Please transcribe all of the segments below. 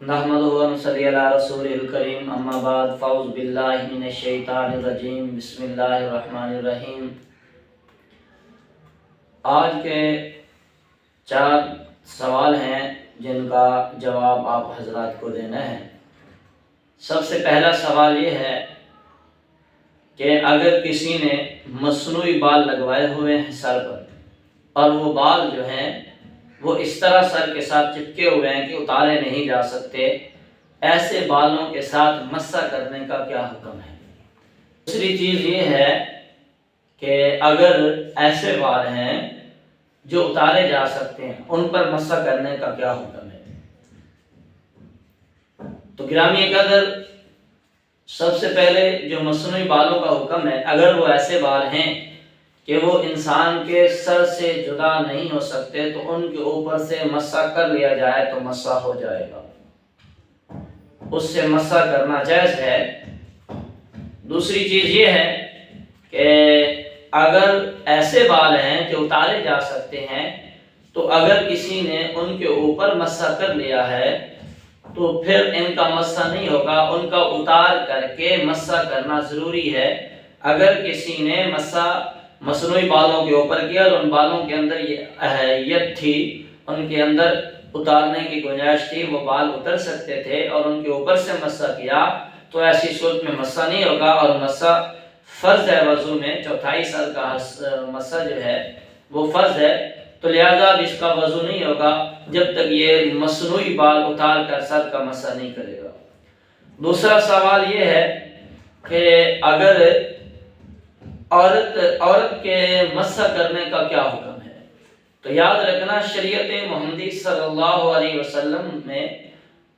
नहमदुहु व नसल्ली अला रसूलिल करीम अम्मा बाद फ़ाउज़ बिल्लाहि मिनश शैतानिर रजीम बिस्मिल्लाहिर रहमानिर रहीम। आज के 4 सवाल हैं जिनका जवाब आप हजरात को देना है। सबसे पहला सवाल ये है कि अगर किसी ने मसनूई बाल लगवाए हुए हैं सर पर और वो बाल जो हैं वो इस तरह सर के साथ चिपके हुए हैं कि उतारे नहीं जा सकते, ऐसे बालों के साथ मस्सा करने का क्या हुक्म है। दूसरी चीज़ ये है कि अगर ऐसे बाल हैं जो उतारे जा सकते हैं, उन पर मस्सा करने का क्या हुक्म है। तो गिरामी कदर, सबसे पहले जो मसनूई बालों का हुक्म है, अगर वो ऐसे बाल हैं कि वो इंसान के सर से जुदा नहीं हो सकते तो उनके ऊपर से मस्सा कर लिया जाए तो मस्सा हो जाएगा, उससे मस्सा करना जायज़ है। दूसरी चीज़ ये है कि अगर ऐसे बाल हैं जो उतारे जा सकते हैं तो अगर किसी ने उनके ऊपर मस्सा कर लिया है तो फिर इनका मस्सा नहीं होगा, उनका उतार करके मस्सा करना ज़रूरी है। अगर किसी ने मस्सा मसनूई बालों के ऊपर किया और उन बालों के अंदर ये अहलियत थी, उनके अंदर उतारने की गुंजाइश थी, वो बाल उतर सकते थे और उनके ऊपर से मस्सा किया तो ऐसी सूरत में मस्सा नहीं होगा। और मस्सा फ़र्ज है वज़ू में, चौथाई सर का मस्सा जो है वो फ़र्ज है, तो लिहाजा अब इसका वज़ू नहीं होगा जब तक ये मसनूई बाल उतार कर सर का मस्सा नहीं करेगा। दूसरा सवाल ये है कि अगर औरत के मस्सा करने का क्या हुक्म है। तो याद रखना, शरीयत मोहम्मदी सल्लल्लाहु अलैहि वसल्लम में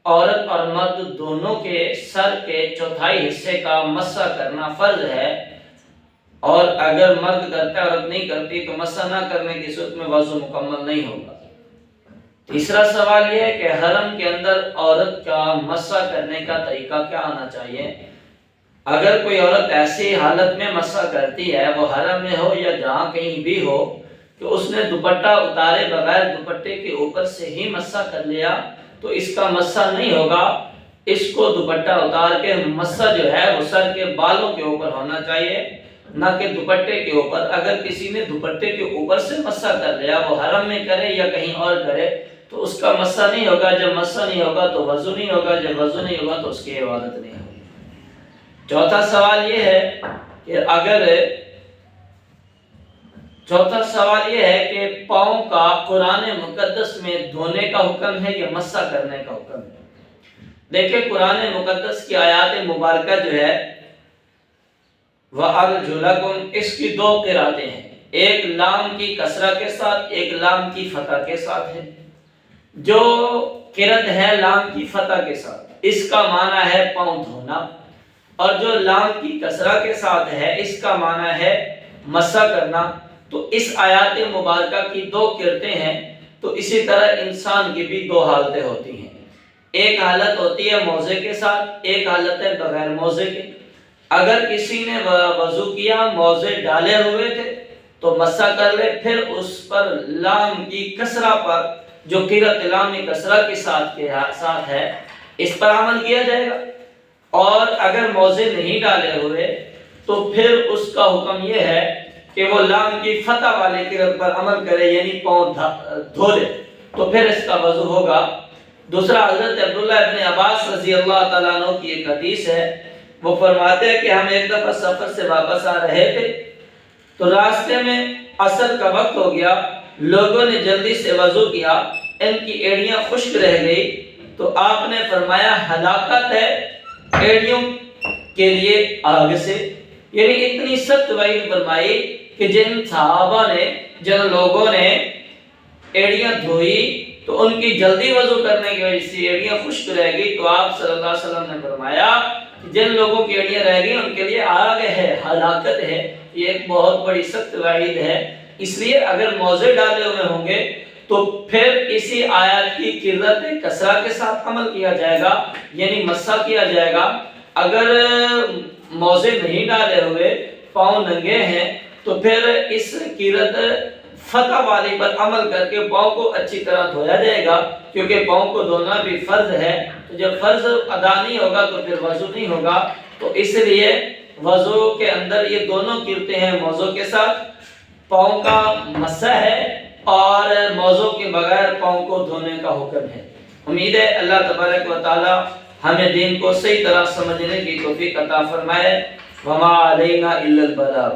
औरत और मर्द दोनों के सर के चौथाई हिस्से का मस्सा करना फ़र्ज है, और अगर मर्द करता है औरत नहीं करती तो मस्सा ना करने की सूरत में वज़ू मुकम्मल नहीं होगा। तीसरा सवाल यह है कि हरम के अंदर औरत का मस्सा करने का तरीका क्या आना चाहिए। अगर कोई औरत ऐसी हालत में मस्सा करती है, वो हरम में हो या जहाँ कहीं भी हो, कि उसने दुपट्टा उतारे बगैर दुपट्टे के ऊपर से ही मस्सा कर लिया तो इसका मस्सा नहीं होगा। इसको दुपट्टा उतार के मस्सा जो है वो सर के बालों के ऊपर होना चाहिए, ना कि दुपट्टे के ऊपर। अगर किसी ने दुपट्टे के ऊपर से मस्सा कर लिया, वो हरम में करे या कहीं और करे, तो उसका मस्सा नहीं होगा। जब मस्सा नहीं होगा तो वज़ू नहीं होगा, जब वज़ू नहीं होगा तो उसकी इबादत नहीं होगी। चौथा सवाल ये है कि पाँव का कुरान मुकद्दस में धोने का हुक्म है या मस्सा करने का हुक्म है। देखिए, कुरान मुकद्दस की आयात मुबारका जो है वह अर्जुलकुम, इसकी 2 किरातें हैं, एक लाम की कसरा के साथ, एक लाम की फतह के साथ है। जो किरत है लाम की फतह के साथ, इसका माना है पाँव धोना, और जो लाम की कसरा के साथ है इसका माना है मस्सा करना। तो इस आयात मुबारका की 2 किरतें हैं, तो इसी तरह इंसान की भी 2 हालतें होती हैं। एक हालत होती है मौजे के साथ, एक हालत है बगैर मौजे के। अगर किसी ने वज़ू किया, मौजे डाले हुए थे तो मस्सा कर ले, फिर उस पर लाम की कसरा पर, जो किरत लाम की कसरा के साथ है, इस पर अमल किया जाएगा। और अगर मौजे नहीं डाले हुए तो फिर उसका हुक्म यह है कि वो लाम की फतह वाले किरत पर अमल करे, यानी पाँव धो ले, तो फिर इसका वज़ू होगा। दूसरा, हज़रत अब्दुल्लाह इब्न अब्बास रज़ी अल्लाह तआला अन्हु की एक हदीस है, वो फरमाते हैं कि हम एक दफ़ा सफ़र से वापस आ रहे थे तो रास्ते में असर का वक्त हो गया, लोगों ने जल्दी से वज़ू किया, इनकी एड़ियाँ खुश्क रह गई, तो आपने फरमाया हलाकत है एड़ियों के लिए आग से। यानी इतनी सख्त वईद फरमाई कि जिन सहाबा ने, जिन लोगों ने एड़ियां धोई तो उनकी जल्दी वज़ू करने की वजह से एड़ियां खुश्क रह गई, तो आप सल्लल्लाहु अलैहि वसल्लम ने फरमाया कि जिन लोगों की एड़ियां रह गई उनके लिए आग है, हलाकत है। ये एक बहुत बड़ी सख्त वईद है। इसलिए अगर मौजे डाले हुए होंगे तो फिर इसी आयत की किरत कसरा के साथ अमल किया जाएगा, यानी मस्सा किया जाएगा। अगर मौजे नहीं डाले हुए, पाँव नंगे हैं, तो फिर इस किरत फतह वाली पर अमल करके पाँव को अच्छी तरह धोया जाएगा, क्योंकि पाँव को धोना भी फर्ज है। تو جب فرض ادا نہیں ہوگا تو پھر وضو نہیں ہوگا. تو اس لیے وضو کے اندر یہ دونوں کرتے ہیں, موضوع کے ساتھ پاؤں کا مسح ہے اور موضوع کے بغیر پاؤں کو دھونے کا حکم ہے. امید ہے اللہ تبارک و تعالی ہمیں دین کو صحیح طرح سمجھنے کی توفیق عطا فرمائے. وما علینا الا البلاغ.